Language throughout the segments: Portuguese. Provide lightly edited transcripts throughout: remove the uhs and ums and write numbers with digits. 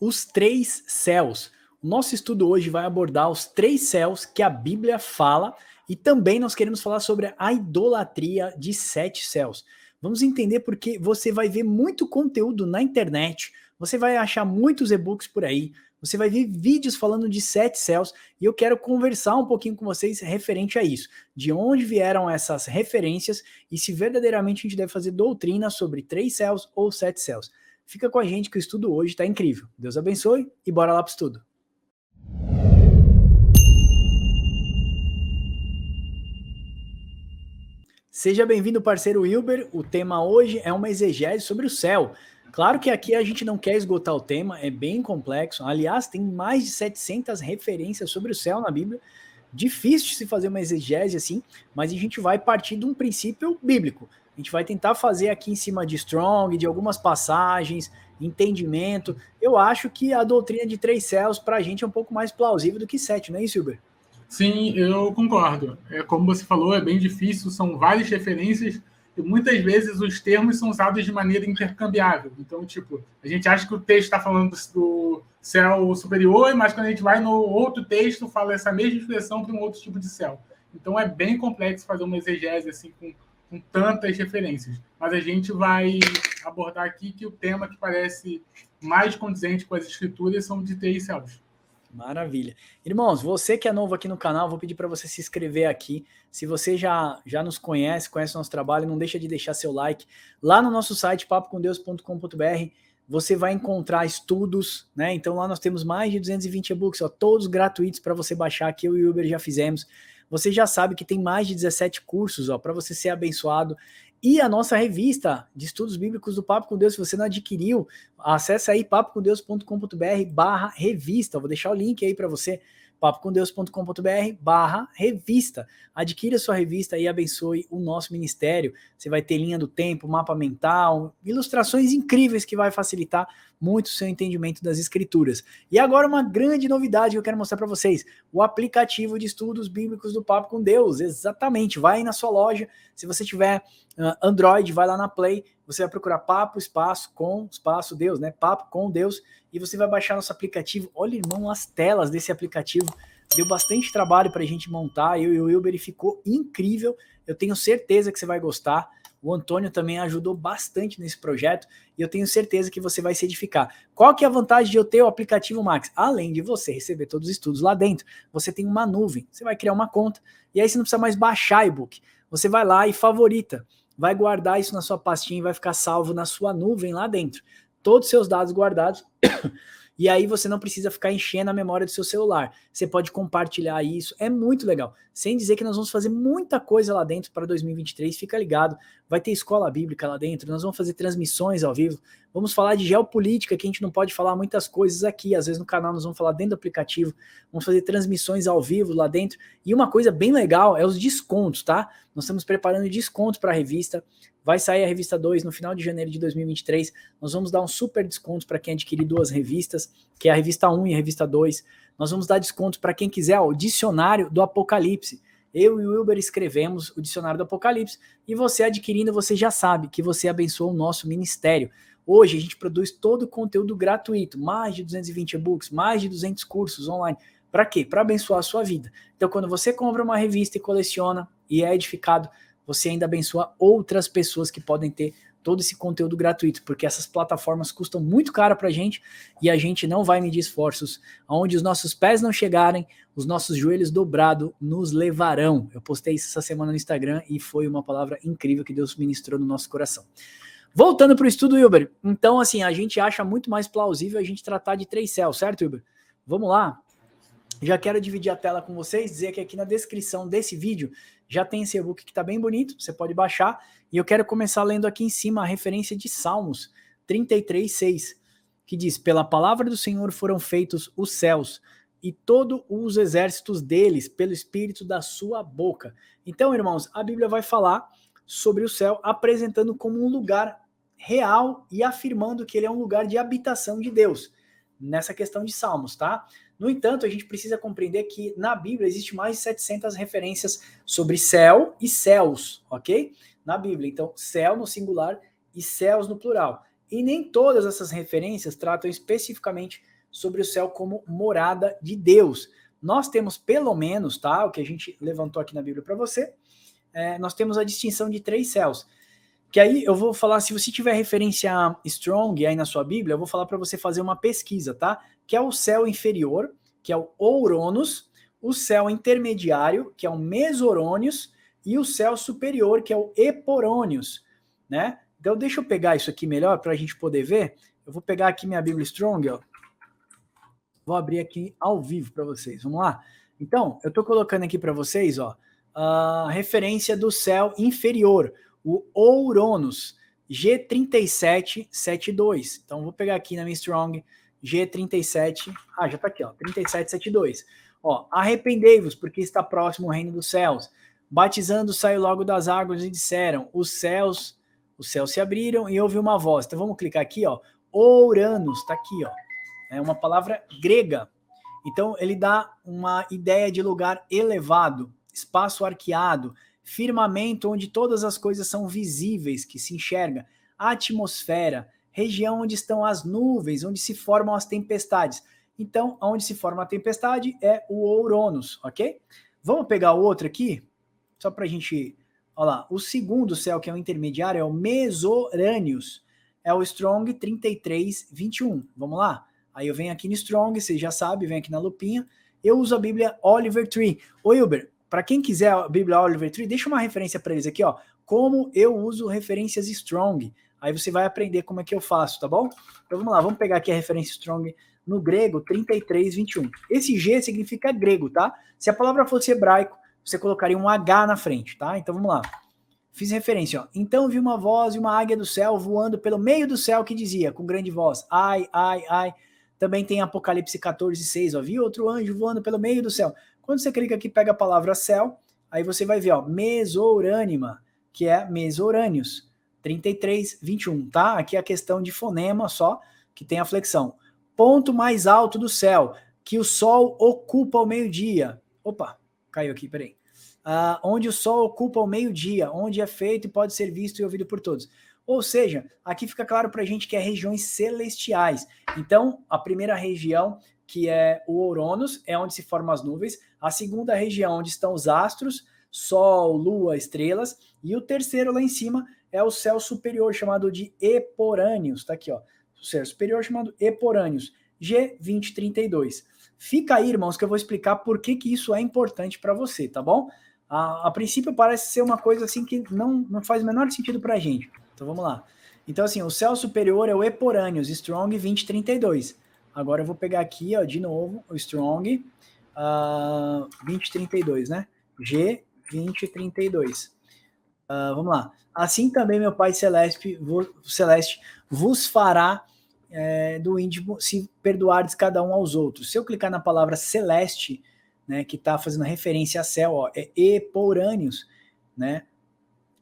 os três céus. O nosso estudo hoje vai abordar os três céus que a Bíblia fala e também nós queremos falar sobre a idolatria de 7 céus. Vamos entender porque você vai ver muito conteúdo na internet, você vai achar muitos e-books por aí, você vai ver vídeos falando de 7 céus e eu quero conversar um pouquinho com vocês referente a isso, de onde vieram essas referências e se verdadeiramente a gente deve fazer doutrina sobre 3 céus ou 7 céus. Fica com a gente que o estudo hoje está incrível. Deus abençoe e bora lá para o estudo. Seja bem-vindo, parceiro Wilber. O tema hoje é uma exegese sobre o céu. Claro que aqui a gente não quer esgotar o tema, é bem complexo. Aliás, tem mais de 700 referências sobre o céu na Bíblia. Difícil de se fazer uma exegese assim, mas a gente vai partir de um princípio bíblico. A gente vai tentar fazer aqui em cima de Strong, de algumas passagens, entendimento. Eu acho que a doutrina de 3 céus para a gente é um pouco mais plausível do que 7, não é isso, Wilber? Sim, eu concordo. Como você falou, é bem difícil, são várias referências e muitas vezes os termos são usados de maneira intercambiável. Então, a gente acha que o texto está falando do céu superior, mas quando a gente vai no outro texto, fala essa mesma expressão para um outro tipo de céu. Então, é bem complexo fazer uma exegese assim, com tantas referências. Mas a gente vai abordar aqui que o tema que parece mais condizente com as escrituras são de 3 céus. Maravilha. Irmãos, você que é novo aqui no canal, vou pedir para você se inscrever aqui. Se você já nos conhece o nosso trabalho, não deixa de deixar seu like. Lá no nosso site, papocomdeus.com.br, você vai encontrar estudos, né? Então lá nós temos mais de 220 e-books, ó, todos gratuitos para você baixar, que eu e o Uber já fizemos. Você já sabe que tem mais de 17 cursos, ó, para você ser abençoado. E a nossa revista de estudos bíblicos do Papo com Deus, se você não adquiriu, acesse aí papocomdeus.com.br/revista. Vou deixar o link aí para você, papocomdeus.com.br/revista. Adquira sua revista e abençoe o nosso ministério. Você vai ter linha do tempo, mapa mental, ilustrações incríveis que vai facilitar muito o seu entendimento das escrituras. E agora uma grande novidade que eu quero mostrar para vocês, o aplicativo de estudos bíblicos do Papo com Deus. Exatamente, vai aí na sua loja, se você tiver Android, vai lá na Play, você vai procurar Papo, espaço, com, espaço, Deus, né? Papo com Deus, e você vai baixar nosso aplicativo. Olha, irmão, as telas desse aplicativo. Deu bastante trabalho para a gente montar, eu e o Wilber, e ficou incrível. Eu tenho certeza que você vai gostar. O Antônio também ajudou bastante nesse projeto e eu tenho certeza que você vai se edificar. Qual que é a vantagem de eu ter o aplicativo Max? Além de você receber todos os estudos lá dentro, você tem uma nuvem, você vai criar uma conta e aí você não precisa mais baixar e-book. Você vai lá e favorita, vai guardar isso na sua pastinha e vai ficar salvo na sua nuvem lá dentro. Todos os seus dados guardados. E aí você não precisa ficar enchendo a memória do seu celular. Você pode compartilhar isso, é muito legal. Sem dizer que nós vamos fazer muita coisa lá dentro para 2023, fica ligado. Vai ter escola bíblica lá dentro, nós vamos fazer transmissões ao vivo, vamos falar de geopolítica, que a gente não pode falar muitas coisas aqui, às vezes no canal nós vamos falar dentro do aplicativo, vamos fazer transmissões ao vivo lá dentro. E uma coisa bem legal é os descontos, tá? Nós estamos preparando descontos para a revista. Vai sair a revista 2 no final de janeiro de 2023. Nós vamos dar um super desconto para quem adquirir 2 revistas, que é a revista 1 e a revista 2. Nós vamos dar desconto para quem quiser o dicionário do Apocalipse. Eu e o Wilber escrevemos o dicionário do Apocalipse e você adquirindo, você já sabe que você abençoa o nosso ministério. Hoje a gente produz todo o conteúdo gratuito, mais de 220 e-books, mais de 200 cursos online. Para quê? Para abençoar a sua vida. Então quando você compra uma revista e coleciona e é edificado, você ainda abençoa outras pessoas que podem ter todo esse conteúdo gratuito, porque essas plataformas custam muito caro para a gente e a gente não vai medir esforços. Aonde os nossos pés não chegarem, os nossos joelhos dobrados nos levarão. Eu postei isso essa semana no Instagram e foi uma palavra incrível que Deus ministrou no nosso coração. Voltando para o estudo, Wilber. Então, assim, a gente acha muito mais plausível a gente tratar de 3 céus, certo, Wilber? Vamos lá? Já quero dividir a tela com vocês, dizer que aqui na descrição desse vídeo já tem esse e-book que está bem bonito, você pode baixar, e eu quero começar lendo aqui em cima a referência de Salmos 33:6, que diz: pela palavra do Senhor foram feitos os céus, e todos os exércitos deles, pelo espírito da sua boca. Então, irmãos, a Bíblia vai falar sobre o céu, apresentando como um lugar real e afirmando que ele é um lugar de habitação de Deus, nessa questão de Salmos, tá? No entanto, a gente precisa compreender que na Bíblia existe mais de 700 referências sobre céu e céus, ok? Na Bíblia, então, céu no singular e céus no plural. E nem todas essas referências tratam especificamente sobre o céu como morada de Deus. Nós temos pelo menos, tá? O que a gente levantou aqui na Bíblia para você, nós temos a distinção de 3 céus. Que aí eu vou falar, se você tiver referência Strong aí na sua Bíblia, eu vou falar para você fazer uma pesquisa, tá? Que é o céu inferior, que é o Ouronos, o céu intermediário, que é o Mesorônios, e o céu superior, que é o Eporônios, né? Então deixa eu pegar isso aqui melhor para a gente poder ver. Eu vou pegar aqui minha Bíblia Strong, ó. Vou abrir aqui ao vivo para vocês. Vamos lá? Então, eu estou colocando aqui para vocês, ó, a referência do céu inferior, o Ouronos, G3772. Então, vou pegar aqui na minha Strong, G37, já tá aqui, ó, 3772. Ó, arrependei-vos, porque está próximo o reino dos céus. Batizando, saiu logo das águas e disseram, os céus se abriram e houve uma voz. Então, vamos clicar aqui, ó, Ouranos, tá aqui, ó. É uma palavra grega. Então, ele dá uma ideia de lugar elevado, espaço arqueado, firmamento onde todas as coisas são visíveis, que se enxerga, atmosfera, região onde estão as nuvens, onde se formam as tempestades. Então, onde se forma a tempestade é o Ouronos, ok? Vamos pegar o outro aqui, só para a gente... Olha lá, o segundo céu, que é o intermediário, é o Mesorânios, é o Strong 3321. Vamos lá? Aí eu venho aqui no Strong, você já sabe, vem aqui na lupinha. Eu uso a Bíblia Oliver Tree. Ô, Wilber, para quem quiser a Bíblia Oliver Tree, deixa uma referência para eles aqui, ó. Como eu uso referências Strong. Aí você vai aprender como é que eu faço, tá bom? Então vamos lá, vamos pegar aqui a referência Strong no grego 3321. Esse G significa grego, tá? Se a palavra fosse hebraico, você colocaria um H na frente, tá? Então vamos lá. Fiz referência, ó. Então vi uma voz e uma águia do céu voando pelo meio do céu que dizia, com grande voz, ai, ai, ai. Também tem Apocalipse 14:6, ó. Vi outro anjo voando pelo meio do céu. Quando você clica aqui, pega a palavra céu, aí você vai ver, ó, Mesorânima, que é Mesorânios, 3321, tá? Aqui é a questão de fonema só, que tem a flexão. Ponto mais alto do céu, que o sol ocupa ao meio-dia. Opa, caiu aqui, peraí. Onde o sol ocupa ao meio-dia, onde é feito e pode ser visto e ouvido por todos. Ou seja, aqui fica claro para a gente que é regiões celestiais. Então, a primeira região, que é o Ouronos, é onde se formam as nuvens. A segunda região, onde estão os astros, sol, lua, estrelas. E o terceiro lá em cima é o céu superior, chamado de Eporânios. Tá aqui, ó. O céu superior chamado Eporânios, G2032. Fica aí, irmãos, que eu vou explicar por que isso é importante para você, tá bom? A princípio parece ser uma coisa assim que não faz o menor sentido para a gente. Então vamos lá. Então assim, o céu superior é o Eporânios, Strong 2032. Agora eu vou pegar aqui, ó, de novo, o Strong 2032, né? G2032. Vamos lá. Assim também meu Pai Celeste vos fará do íntimo se perdoardes cada um aos outros. Se eu clicar na palavra celeste, né, que está fazendo referência a céu, ó, é Eporânios, né?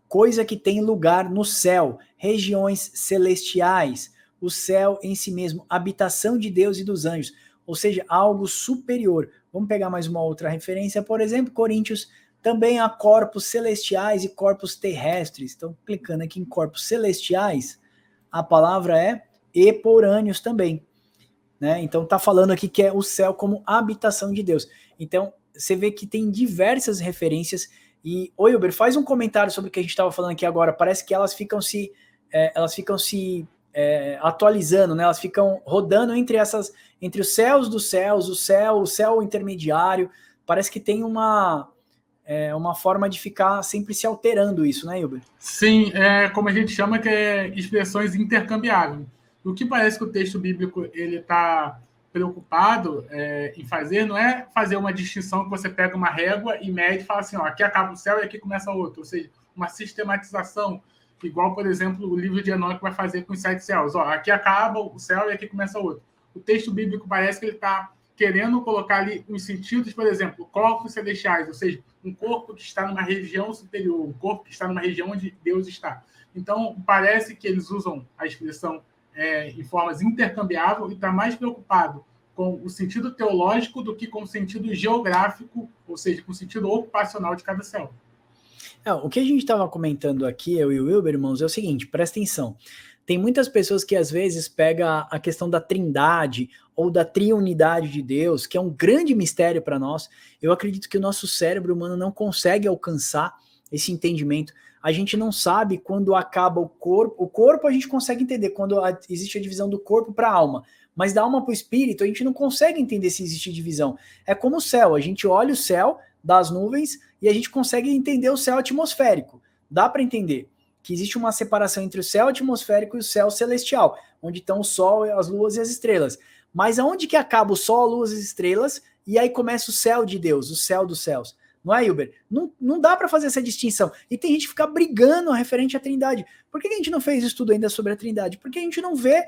Coisa que tem lugar no céu, regiões celestiais, o céu em si mesmo, habitação de Deus e dos anjos, ou seja, algo superior. Vamos pegar mais uma outra referência, por exemplo, Coríntios, também há corpos celestiais e corpos terrestres. Então, clicando aqui em corpos celestiais, a palavra é Eporânios também, né? Então, tá falando aqui que é o céu como habitação de Deus. Então, você vê que tem diversas referências. E, Wilber, faz um comentário sobre o que a gente estava falando aqui agora. Parece que elas ficam se atualizando, né? Elas ficam rodando entre os céus dos céus, o céu intermediário. Parece que tem uma forma de ficar sempre se alterando isso, né, Wilber? Sim, como a gente chama, que é expressões intercambiáveis. O que parece que o texto bíblico ele está preocupado em fazer não é fazer uma distinção que você pega uma régua e mede e fala assim, ó, aqui acaba o céu e aqui começa outro. Ou seja, uma sistematização, igual, por exemplo, o livro de Enoque vai fazer com os 7 céus. Ó, aqui acaba o céu e aqui começa outro. O texto bíblico parece que ele está querendo colocar ali os sentidos, por exemplo, corpos celestiais, ou seja, um corpo que está numa região superior, um corpo que está numa região onde Deus está. Então, parece que eles usam a expressão em formas intercambiáveis e está mais preocupado com o sentido teológico do que com o sentido geográfico, ou seja, com o sentido ocupacional de cada céu. O que a gente estava comentando aqui, eu e o Wilber, irmãos, é o seguinte, presta atenção. Tem muitas pessoas que às vezes pegam a questão da trindade ou da triunidade de Deus, que é um grande mistério para nós. Eu acredito que o nosso cérebro humano não consegue alcançar esse entendimento. A gente não sabe quando acaba o corpo. O corpo a gente consegue entender quando existe a divisão do corpo para a alma, mas da alma para o espírito a gente não consegue entender se existe divisão. É como o céu, a gente olha o céu das nuvens e a gente consegue entender o céu atmosférico. Dá para entender que existe uma separação entre o céu atmosférico e o céu celestial, onde estão o sol, as luas e as estrelas. Mas aonde que acaba o sol, a lua e as estrelas e aí começa o céu de Deus, o céu dos céus? Não é, Hilber? Não dá para fazer essa distinção. E tem gente que fica brigando referente à Trindade. Por que a gente não fez estudo ainda sobre a Trindade? Porque a gente não vê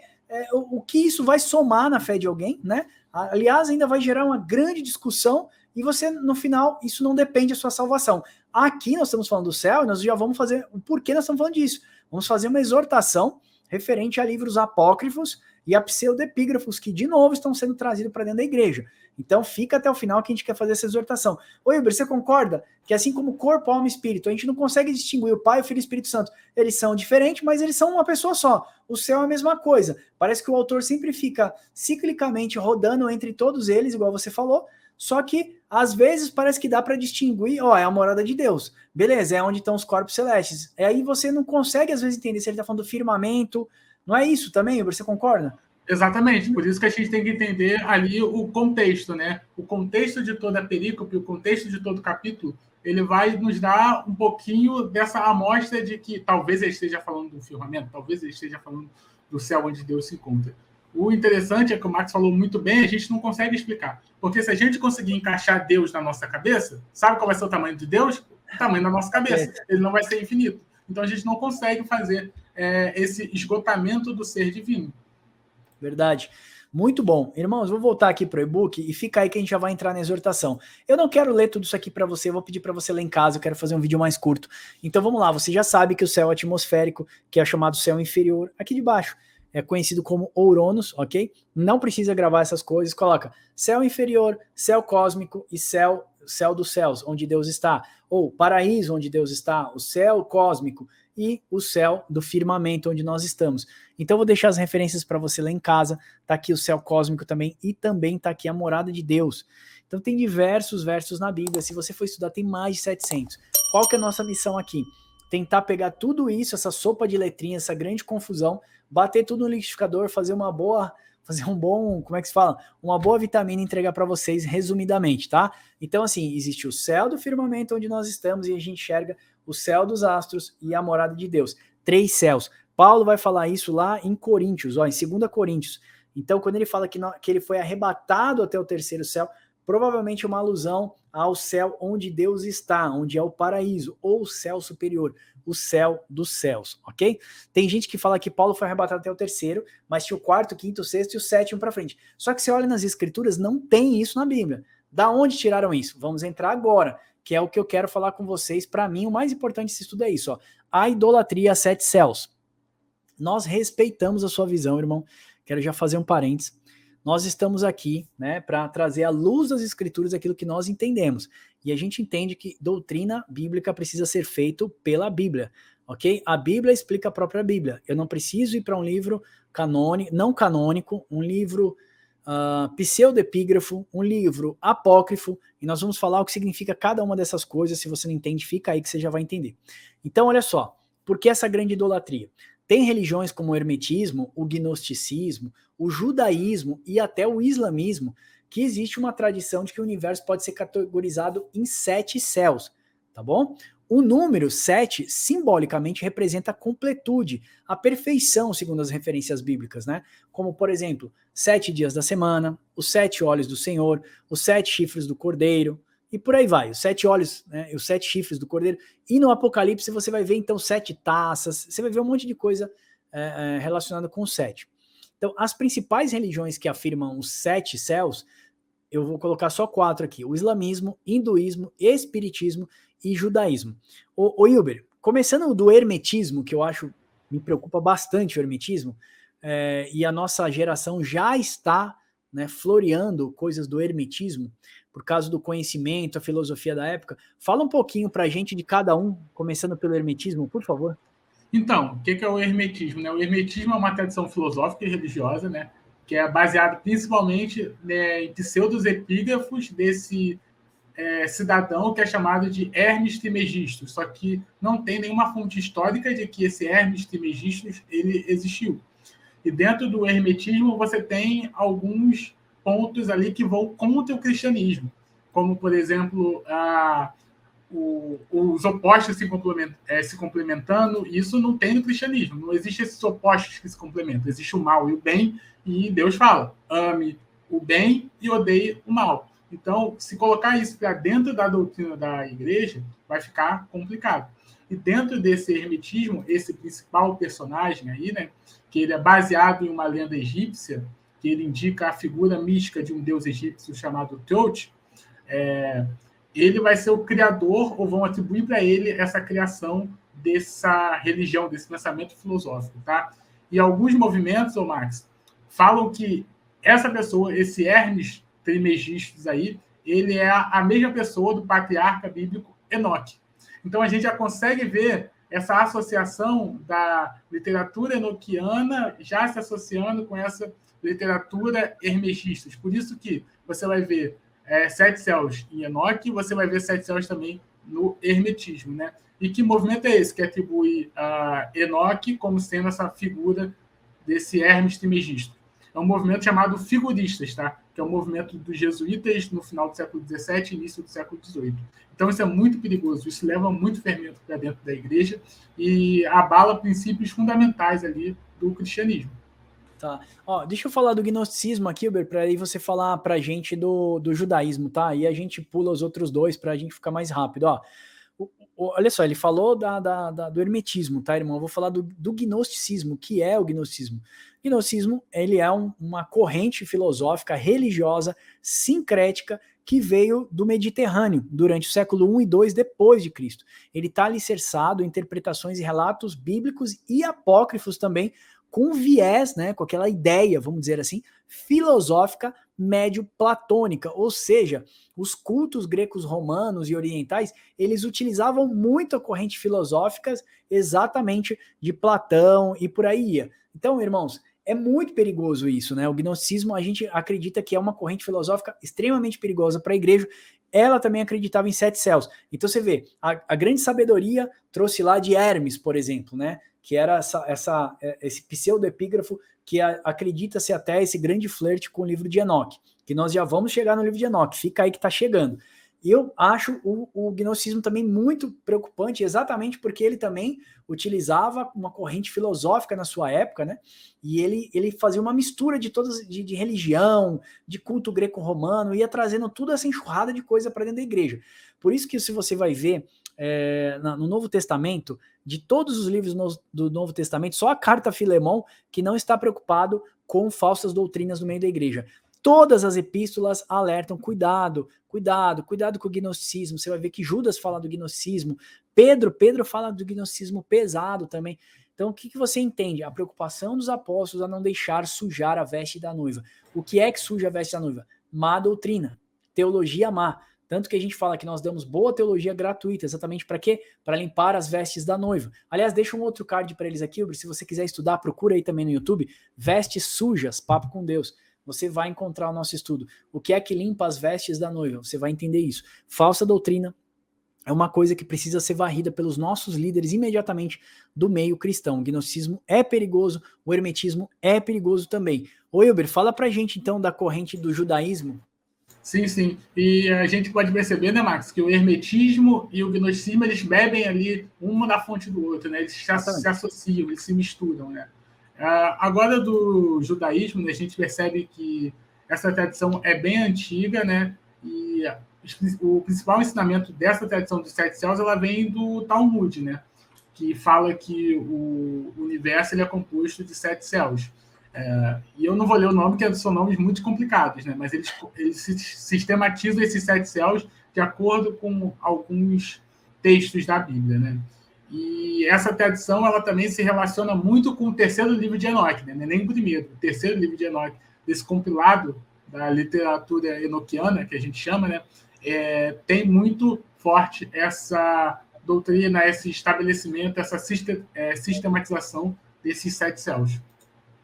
o que isso vai somar na fé de alguém, né? Aliás, ainda vai gerar uma grande discussão e você, no final, isso não depende da sua salvação. Aqui nós estamos falando do céu e nós já vamos fazer o porquê nós estamos falando disso. Vamos fazer uma exortação referente a livros apócrifos e a pseudepígrafos que, de novo, estão sendo trazidos para dentro da igreja. Então, fica até o final que a gente quer fazer essa exortação. Ô, Hilber, você concorda que assim como corpo, alma e espírito, a gente não consegue distinguir o Pai, o Filho e o Espírito Santo? Eles são diferentes, mas eles são uma pessoa só. O céu é a mesma coisa. Parece que o autor sempre fica ciclicamente rodando entre todos eles, igual você falou, só que, às vezes, parece que dá para distinguir, é a morada de Deus. Beleza, é onde estão os corpos celestes. E aí você não consegue, às vezes, entender se ele está falando do firmamento. Não é isso também, Hilber? Você concorda? Exatamente, por isso que a gente tem que entender ali o contexto, né? O contexto de toda a perícope, o contexto de todo o capítulo, ele vai nos dar um pouquinho dessa amostra de que talvez ele esteja falando do firmamento, talvez ele esteja falando do céu onde Deus se encontra. O interessante é que o Max falou muito bem, a gente não consegue explicar. Porque se a gente conseguir encaixar Deus na nossa cabeça, sabe qual vai ser o tamanho de Deus? O tamanho da nossa cabeça. Ele não vai ser infinito. Então a gente não consegue fazer esse esgotamento do ser divino. Verdade. Muito bom. Irmãos, vou voltar aqui para o e-book e fica aí que a gente já vai entrar na exortação. Eu não quero ler tudo isso aqui para você, eu vou pedir para você ler em casa, eu quero fazer um vídeo mais curto. Então vamos lá, você já sabe que o céu atmosférico, que é chamado céu inferior, aqui de baixo, é conhecido como Ouronos, ok? Não precisa gravar essas coisas, coloca céu inferior, céu cósmico e céu dos céus, onde Deus está. Ou paraíso, onde Deus está, o céu cósmico e o céu do firmamento onde nós estamos. Então vou deixar as referências para você lá em casa, tá aqui o céu cósmico também e também tá aqui a morada de Deus. Então tem diversos versos na Bíblia, se você for estudar tem mais de 700. Qual que é a nossa missão aqui? Tentar pegar tudo isso, essa sopa de letrinhas, essa grande confusão, bater tudo no liquidificador, fazer um bom, como é que se fala? Uma boa vitamina e entregar para vocês resumidamente, tá? Então assim, existe o céu do firmamento onde nós estamos e a gente enxerga o céu dos astros e a morada de Deus. 3 céus. Paulo vai falar isso lá em Coríntios, em 2 Coríntios. Então, quando ele fala que ele foi arrebatado até o 3º céu, provavelmente uma alusão ao céu onde Deus está, onde é o paraíso, ou o céu superior, o céu dos céus, ok? Tem gente que fala que Paulo foi arrebatado até o 3º, mas tinha o 4º, 5º, 6º e o 7º para frente. Só que você olha nas escrituras, não tem isso na Bíblia. Da onde tiraram isso? Vamos entrar agora, que é o que eu quero falar com vocês. Para mim, o mais importante desse estudo é isso, a idolatria a 7 céus. Nós respeitamos a sua visão, irmão. Quero já fazer um parênteses. Nós estamos aqui, né, para trazer à luz das escrituras aquilo que nós entendemos. E a gente entende que doutrina bíblica precisa ser feito pela Bíblia, ok? A Bíblia explica a própria Bíblia. Eu não preciso ir para um livro não canônico, um livro pseudepígrafo, um livro apócrifo, e nós vamos falar o que significa cada uma dessas coisas. Se você não entende, fica aí que você já vai entender. Então, olha só, por que essa grande idolatria? Tem religiões como o hermetismo, o gnosticismo, o judaísmo e até o islamismo, que existe uma tradição de que o universo pode ser categorizado em 7 céus, tá bom? O número 7 simbolicamente representa a completude, a perfeição, segundo as referências bíblicas, né? Como, por exemplo, 7 dias da semana, os 7 olhos do Senhor, os 7 chifres do Cordeiro, e por aí vai, os 7 olhos, né, os 7 chifres do Cordeiro. E no Apocalipse você vai ver, então, 7 taças, você vai ver um monte de coisa relacionada com o 7. Então, as principais religiões que afirmam os 7 céus, eu vou colocar só 4 aqui: o islamismo, hinduísmo, espiritismo e judaísmo. O Hilber, começando do hermetismo, que eu acho, me preocupa bastante o hermetismo, e a nossa geração já está, né, floreando coisas do hermetismo, por causa do conhecimento, a filosofia da época. Fala um pouquinho pra gente de cada um, começando pelo hermetismo, por favor. Então, o que é o hermetismo? Né? O hermetismo é uma tradição filosófica e religiosa, né? Que é baseado principalmente, né, em pseudos epígrafos desse cidadão que é chamado de Hermes Trismegisto, só que não tem nenhuma fonte histórica de que esse Hermes Trismegisto ele existiu. E dentro do hermetismo você tem alguns pontos ali que vão contra o cristianismo, como, por exemplo, os opostos se complementando. Isso não tem no cristianismo. Não existe esses opostos que se complementam. Existe o mal e o bem, e Deus fala: ame o bem e odeie o mal. Então, se colocar isso para dentro da doutrina da igreja, vai ficar complicado. E dentro desse hermetismo, esse principal personagem aí, né, que ele é baseado em uma lenda egípcia, que ele indica a figura mística de um deus egípcio chamado Thoth, ele vai ser o criador, ou vão atribuir para ele essa criação dessa religião, desse pensamento filosófico, tá? E alguns movimentos, Max, falam que essa pessoa, esse Hermes Trismegistus aí, ele é a mesma pessoa do patriarca bíblico Enoque. Então a gente já consegue ver essa associação da literatura enoquiana já se associando com essa literatura hermegista. Por isso que você vai ver Sete Céus em Enoque, você vai ver Sete Céus também no hermetismo, né? E que movimento é esse que atribui a Enoque como sendo essa figura desse Hermes Trismegisto? É um movimento chamado figuristas, tá? Que é um movimento dos jesuítas no final do século XVII e início do século XVIII. Então isso é muito perigoso, isso leva muito fermento para dentro da igreja e abala princípios fundamentais ali do cristianismo. Tá. Ó, deixa eu falar do gnosticismo aqui, Uber, para aí você falar pra gente do judaísmo, tá? E a gente pula os outros dois pra gente ficar mais rápido, ó. Olha só, ele falou do hermetismo, tá, irmão? Eu vou falar do gnosticismo. O que é o gnosticismo? O gnosticismo, ele é uma corrente filosófica religiosa sincrética que veio do Mediterrâneo durante o século I e II depois de Cristo. Ele está alicerçado em interpretações e relatos bíblicos e apócrifos também, com viés, né, com aquela ideia, vamos dizer assim, filosófica médio-platônica, ou seja, os cultos gregos romanos e orientais, eles utilizavam muito a corrente filosóficas exatamente de Platão e por aí ia. Então, irmãos, é muito perigoso isso, né? O gnosticismo, a gente acredita que é uma corrente filosófica extremamente perigosa para a igreja. Ela também acreditava em sete céus. Então você vê, a grande sabedoria trouxe lá de Hermes, por exemplo, né? Que era esse pseudo-epígrafo que acredita-se até esse grande flerte com o livro de Enoque, que nós já vamos chegar no livro de Enoque, fica aí que está chegando. E eu acho o gnosticismo também muito preocupante, exatamente porque ele também utilizava uma corrente filosófica na sua época, né? E ele fazia uma mistura de todas, de religião, de culto greco-romano, ia trazendo tudo essa enxurrada de coisa para dentro da igreja. Por isso que se você vai ver no Novo Testamento, de todos os livros do Novo Testamento, só a carta a Filemão que não está preocupado com falsas doutrinas no meio da igreja. Todas as epístolas alertam, cuidado com o gnosticismo. Você vai ver que Judas fala do gnosticismo, Pedro fala do gnosticismo pesado também. Então, o que você entende? A preocupação dos apóstolos a não deixar sujar a veste da noiva. O que é que suja a veste da noiva? Má doutrina, teologia má. Tanto que a gente fala que nós damos boa teologia gratuita, exatamente para quê? Para limpar as vestes da noiva. Aliás, deixa um outro card para eles aqui, se você quiser estudar, procura aí também no YouTube, Vestes Sujas, Papo com Deus. Você vai encontrar o nosso estudo. O que é que limpa as vestes da noiva? Você vai entender isso. Falsa doutrina é uma coisa que precisa ser varrida pelos nossos líderes imediatamente do meio cristão. O gnosticismo é perigoso, o hermetismo é perigoso também. Ô Hilber, fala pra gente então da corrente do judaísmo. Sim, sim. E a gente pode perceber, né, Max, que o hermetismo e o gnosticismo, eles bebem ali uma na fonte do outro, né? Eles se associam, eles se misturam, né? Agora, do judaísmo, né, a gente percebe que essa tradição é bem antiga, né? E o principal ensinamento dessa tradição dos sete céus, ela vem do Talmud, né? Que fala que o universo ele é composto de sete céus. E eu não vou ler o nome, porque são nomes muito complicados, né? Mas eles sistematizam esses sete céus de acordo com alguns textos da Bíblia, né? E essa tradição ela também se relaciona muito com o terceiro livro de Enoque, né? Nem o primeiro, o terceiro livro de Enoque, desse compilado da literatura enoquiana, que a gente chama, né? Tem muito forte essa doutrina, esse estabelecimento, essa sistematização desses 7 céus.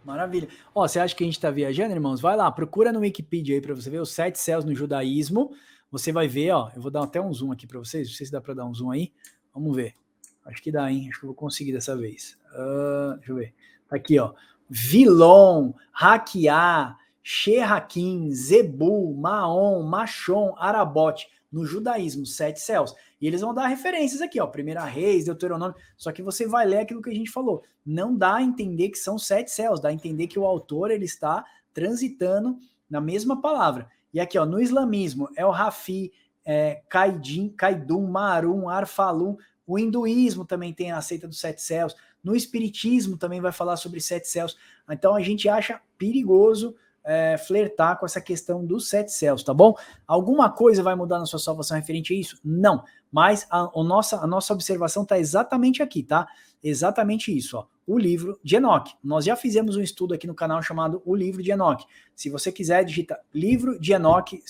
Maravilha. Ó, você acha que a gente está viajando, irmãos? Vai lá, procura no Wikipedia aí para você ver os 7 céus no judaísmo. Você vai ver, ó, eu vou dar até um zoom aqui para vocês, não sei se dá para dar um zoom aí. Vamos ver. Acho que dá, hein? Acho que eu vou conseguir dessa vez. Deixa eu ver. Tá aqui, ó. Vilon, Raquiá, Xerraquim, Zebu, Maom, Machon, Arabote. No judaísmo, 7 céus. E eles vão dar referências aqui, ó. 1 Reis, Deuteronômio. Só que você vai ler aquilo que a gente falou. Não dá a entender que são 7 céus. Dá a entender que o autor ele está transitando na mesma palavra. E aqui, ó, no islamismo, é o Rafi, Kaidum, Marum, Arfalum. O hinduísmo também tem a seita dos 7 céus. No espiritismo também vai falar sobre 7 céus. Então a gente acha perigoso flertar com essa questão dos 7 céus, tá bom? Alguma coisa vai mudar na sua salvação referente a isso? Não. Mas a nossa observação está exatamente aqui, tá? Exatamente isso, ó. O livro de Enoque. Nós já fizemos um estudo aqui no canal chamado O Livro de Enoque. Se você quiser, digita Livro de Enoque,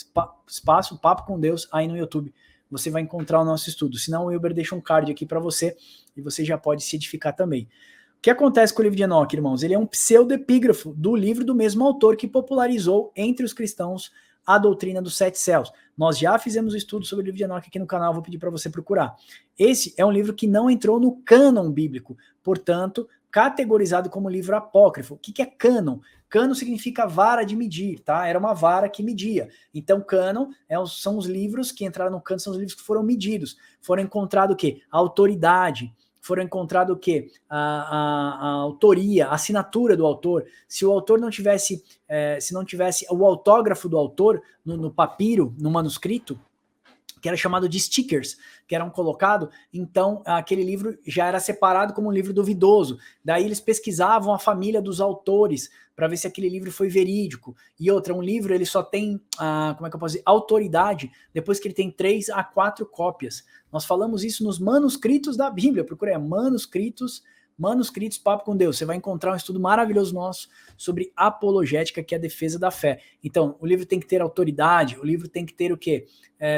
espaço Papo com Deus, aí no YouTube. Você vai encontrar o nosso estudo. Senão o Wilber deixa um card aqui para você e você já pode se edificar também. O que acontece com o livro de Enoque, irmãos? Ele é um pseudoepígrafo do livro do mesmo autor que popularizou entre os cristãos a doutrina dos 7 céus. Nós já fizemos um estudo sobre o livro de Enoque aqui no canal, vou pedir para você procurar. Esse é um livro que não entrou no cânon bíblico, portanto, categorizado como livro apócrifo. O que é cânon? Cânon significa vara de medir, tá? Era uma vara que media. Então, cânon são os livros que entraram no cânon, são os livros que foram medidos. Foram encontrado o quê? A autoridade. Foram encontrado o quê? A autoria, a assinatura do autor. Se o autor não tivesse, se não tivesse o autógrafo do autor no papiro, no manuscrito, que era chamado de stickers, que eram colocados, então aquele livro já era separado como um livro duvidoso. Daí eles pesquisavam a família dos autores para ver se aquele livro foi verídico. E outra, um livro ele só tem, como é que eu posso dizer, autoridade depois que ele tem 3 a 4 cópias. Nós falamos isso nos manuscritos da Bíblia. Procure manuscritos Papo com Deus. Você vai encontrar um estudo maravilhoso nosso sobre apologética, que é a defesa da fé. Então, o livro tem que ter autoridade, o livro tem que ter o quê?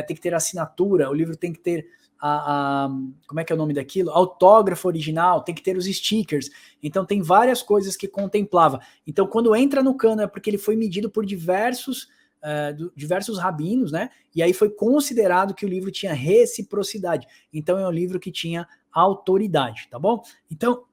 Tem que ter assinatura, o livro tem que ter como é que é o nome daquilo? Autógrafo original, tem que ter os stickers. Então, tem várias coisas que contemplava. Então, quando entra no cânon é porque ele foi medido por diversos rabinos, né? E aí foi considerado que o livro tinha reciprocidade. Então, é um livro que tinha autoridade, tá bom? Então,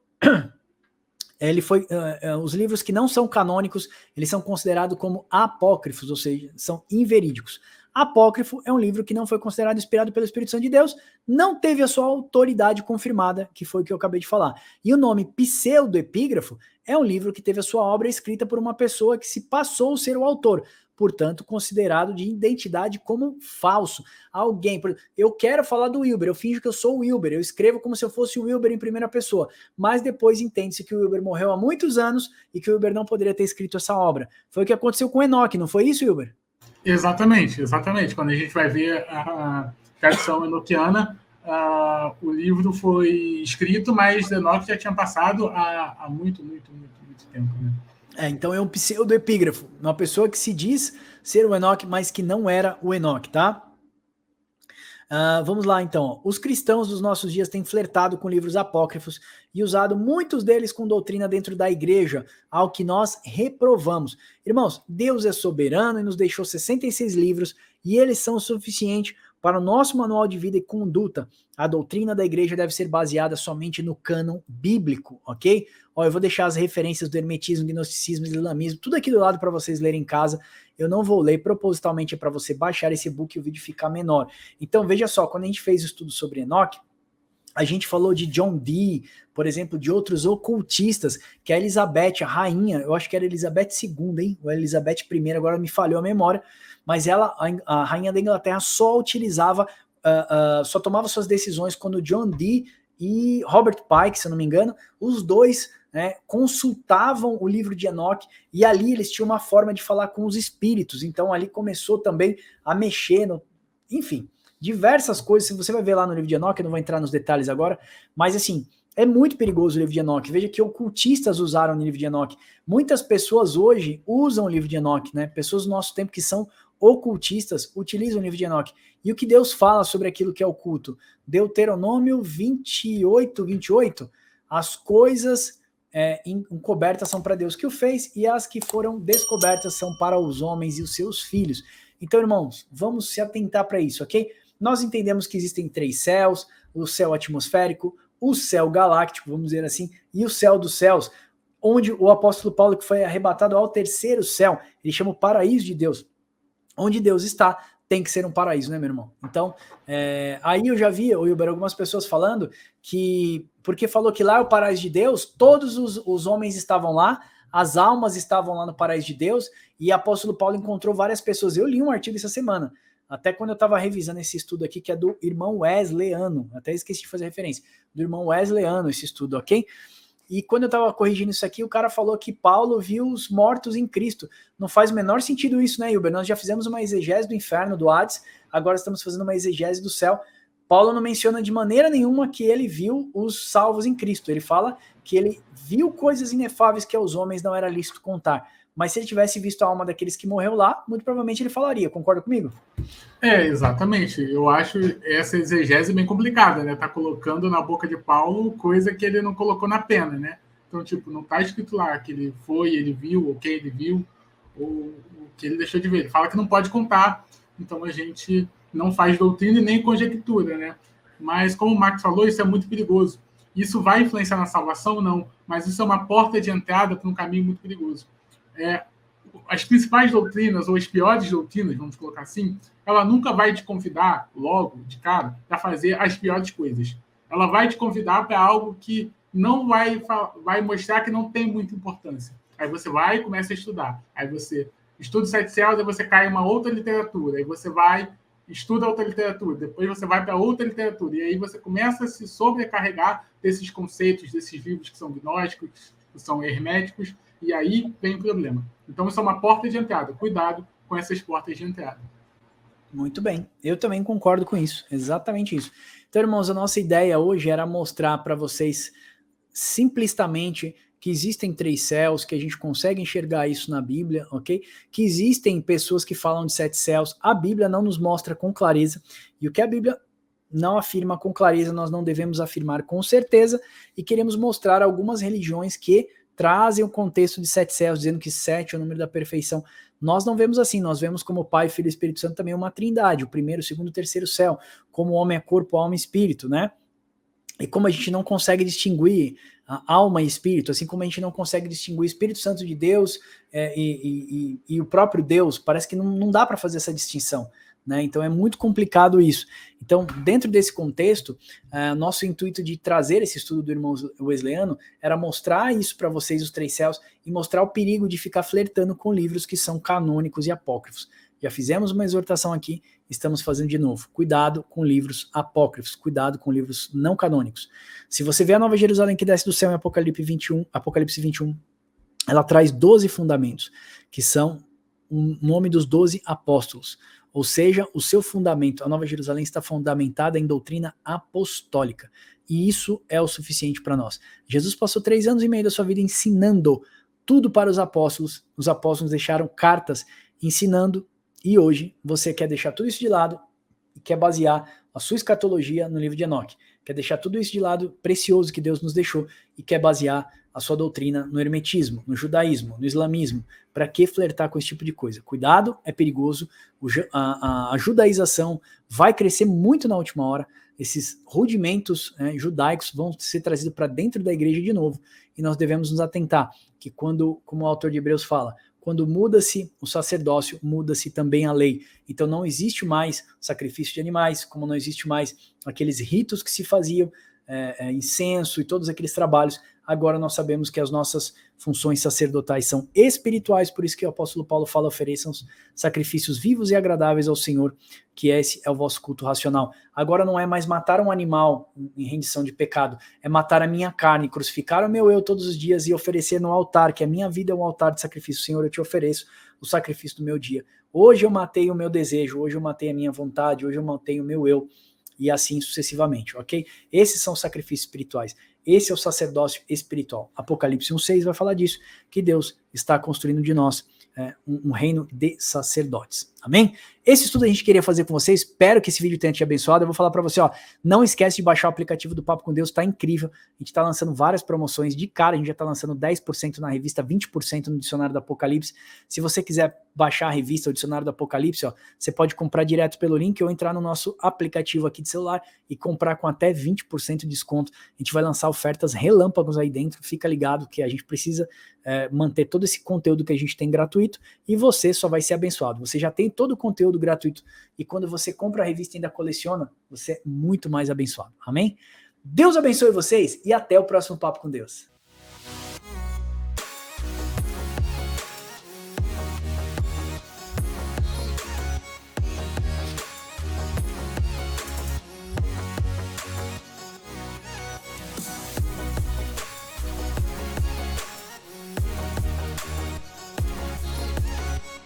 os livros que não são canônicos, eles são considerados como apócrifos, ou seja, são inverídicos. Apócrifo é um livro que não foi considerado inspirado pelo Espírito Santo de Deus, não teve a sua autoridade confirmada, que foi o que eu acabei de falar. E o nome pseudoepígrafo é um livro que teve a sua obra escrita por uma pessoa que se passou a ser o autor, portanto, considerado de identidade como falso. Alguém, eu quero falar do Wilber, eu finjo que eu sou o Wilber, eu escrevo como se eu fosse o Wilber em primeira pessoa, mas depois entende-se que o Wilber morreu há muitos anos e que o Wilber não poderia ter escrito essa obra. Foi o que aconteceu com Enoque, não foi isso, Wilber? Exatamente. Quando a gente vai ver a tradição enoquiana, o livro foi escrito, mas Enoque já tinha passado há muito tempo, né? Então é um pseudoepígrafo, uma pessoa que se diz ser o Enoque, mas que não era o Enoque, tá? Vamos lá então. Os cristãos dos nossos dias têm flertado com livros apócrifos e usado muitos deles com doutrina dentro da igreja, ao que nós reprovamos. Irmãos, Deus é soberano e nos deixou 66 livros e eles são o suficiente para o nosso manual de vida e conduta. A doutrina da igreja deve ser baseada somente no cânon bíblico, ok? Eu vou deixar as referências do hermetismo, gnosticismo, islamismo, tudo aqui do lado para vocês lerem em casa. Eu não vou ler, propositalmente é para você baixar esse book e o vídeo ficar menor. Então veja só, quando a gente fez o estudo sobre Enoque, a gente falou de John Dee, por exemplo, de outros ocultistas, que a Elizabeth, a rainha, eu acho que era Elizabeth II, hein? Ou Elizabeth I, agora me falhou a memória, mas ela, a rainha da Inglaterra, só utilizava, só tomava suas decisões quando John Dee e Robert Pike, se eu não me engano, os dois, né, consultavam o livro de Enoque e ali eles tinham uma forma de falar com os espíritos. Então ali começou também a mexer, enfim, diversas coisas. Se você vai ver lá no livro de Enoque, eu não vou entrar nos detalhes agora, mas assim, é muito perigoso o livro de Enoque. Veja que ocultistas usaram o livro de Enoque. Muitas pessoas hoje usam o livro de Enoque, né? Pessoas do nosso tempo que são ocultistas utilizam o livro de Enoque. E o que Deus fala sobre aquilo que é oculto? Deuteronômio 28, as coisas encobertas são para Deus que o fez, e as que foram descobertas são para os homens e os seus filhos. Então, irmãos, vamos se atentar para isso, ok? Nós entendemos que existem 3 céus, o céu atmosférico, o céu galáctico, vamos dizer assim, e o céu dos céus, onde o apóstolo Paulo, que foi arrebatado ao 3º céu, ele chama o paraíso de Deus. Onde Deus está, tem que ser um paraíso, né, meu irmão? Então, aí eu já vi, Wilber, algumas pessoas falando que, porque falou que lá é o paraíso de Deus, todos os homens estavam lá, as almas estavam lá no paraíso de Deus, e o apóstolo Paulo encontrou várias pessoas. Eu li um artigo essa semana, até quando eu estava revisando esse estudo aqui, que é do irmão Wesleyano, até esqueci de fazer referência, do irmão Wesleyano, esse estudo, ok? E quando eu estava corrigindo isso aqui, o cara falou que Paulo viu os mortos em Cristo. Não faz o menor sentido isso, né, Hilber? Nós já fizemos uma exegese do inferno, do Hades, agora estamos fazendo uma exegese do céu. Paulo não menciona de maneira nenhuma que ele viu os salvos em Cristo. Ele fala que ele viu coisas inefáveis que aos homens não era lícito contar. Mas se ele tivesse visto a alma daqueles que morreu lá, muito provavelmente ele falaria. Concorda comigo? Exatamente. Eu acho essa exegese bem complicada, né? Tá colocando na boca de Paulo coisa que ele não colocou na pena, né? Então, tipo, não tá escrito lá que ele foi, ele viu, ou quem ele viu, ou o que ele deixou de ver. Ele fala que não pode contar. Então a gente não faz doutrina e nem conjectura, né? Mas como o Max falou, isso é muito perigoso. Isso vai influenciar na salvação? Não. Mas isso é uma porta de entrada para um caminho muito perigoso. As principais doutrinas, ou as piores doutrinas, vamos colocar assim, ela nunca vai te convidar, logo, de cara, para fazer as piores coisas. Ela vai te convidar para algo que não vai mostrar que não tem muita importância. Aí você vai e começa a estudar. Aí você estuda os 7 céus, aí você cai em uma outra literatura. Aí você vai, estuda outra literatura. Depois você vai para outra literatura. E aí você começa a se sobrecarregar desses conceitos, desses livros que são gnósticos, que são herméticos, e aí vem o problema. Então, isso é uma porta de entrada. Cuidado com essas portas de entrada. Muito bem. Eu também concordo com isso. Exatamente isso. Então, irmãos, a nossa ideia hoje era mostrar para vocês simplistamente que existem 3 céus, que a gente consegue enxergar isso na Bíblia, ok? Que existem pessoas que falam de 7 céus. A Bíblia não nos mostra com clareza. E o que a Bíblia não afirma com clareza, nós não devemos afirmar com certeza. E queremos mostrar algumas religiões que trazem o contexto de 7 céus, dizendo que 7 é o número da perfeição. Nós não vemos assim, nós vemos como Pai, Filho e Espírito Santo também uma trindade, o primeiro, o segundo e o terceiro céu, como o homem é corpo, alma e espírito, né? E como a gente não consegue distinguir a alma e espírito, assim como a gente não consegue distinguir o Espírito Santo de Deus e o próprio Deus, parece que não dá para fazer essa distinção. Né? Então é muito complicado isso. Então, dentro desse contexto, nosso intuito de trazer esse estudo do irmão Wesleyano era mostrar isso para vocês, os 3 céus, e mostrar o perigo de ficar flertando com livros que são canônicos e apócrifos. Já fizemos uma exortação aqui, estamos fazendo de novo. Cuidado com livros apócrifos, cuidado com livros não canônicos. Se você vê a Nova Jerusalém que desce do céu em Apocalipse 21, ela traz 12 fundamentos, que são o nome dos 12 apóstolos. Ou seja, o seu fundamento, a Nova Jerusalém está fundamentada em doutrina apostólica. E isso é o suficiente para nós. Jesus passou 3 anos e meio da sua vida ensinando tudo para os apóstolos. Os apóstolos deixaram cartas ensinando. E hoje você quer deixar tudo isso de lado e quer basear a sua escatologia no livro de Enoque. Quer deixar tudo isso de lado precioso que Deus nos deixou e quer basear a sua doutrina no hermetismo, no judaísmo, no islamismo. Para que flertar com esse tipo de coisa? Cuidado, é perigoso. A judaização vai crescer muito na última hora. Esses rudimentos judaicos vão ser trazidos para dentro da igreja de novo. E nós devemos nos atentar que quando, como o autor de Hebreus fala, quando muda-se o sacerdócio, muda-se também a lei. Então não existe mais sacrifício de animais, como não existe mais aqueles ritos que se faziam, incenso e todos aqueles trabalhos. Agora nós sabemos que as nossas funções sacerdotais são espirituais, por isso que o apóstolo Paulo fala, ofereçam sacrifícios vivos e agradáveis ao Senhor, que esse é o vosso culto racional. Agora não é mais matar um animal em rendição de pecado, é matar a minha carne, crucificar o meu eu todos os dias e oferecer no altar, que a minha vida é um altar de sacrifício. Senhor, eu te ofereço o sacrifício do meu dia. Hoje eu matei o meu desejo, hoje eu matei a minha vontade, hoje eu matei o meu eu, e assim sucessivamente, ok? Esses são os sacrifícios espirituais. Esse é o sacerdócio espiritual. Apocalipse 1,6 vai falar disso, que Deus está construindo de nós um reino de sacerdotes. Amém? Esse estudo a gente queria fazer com você, espero que esse vídeo tenha te abençoado. Eu vou falar para você, ó, não esquece de baixar o aplicativo do Papo com Deus, tá incrível. A gente tá lançando várias promoções de cara, a gente já tá lançando 10% na revista, 20% no Dicionário do Apocalipse. Se você quiser baixar a revista, o Dicionário do Apocalipse, ó, você pode comprar direto pelo link ou entrar no nosso aplicativo aqui de celular e comprar com até 20% de desconto. A gente vai lançar ofertas relâmpagos aí dentro, fica ligado que a gente precisa manter todo esse conteúdo que a gente tem gratuito e você só vai ser abençoado. Você já tem todo o conteúdo gratuito e quando você compra a revista e ainda coleciona, você é muito mais abençoado. Amém? Deus abençoe vocês e até o próximo Papo com Deus.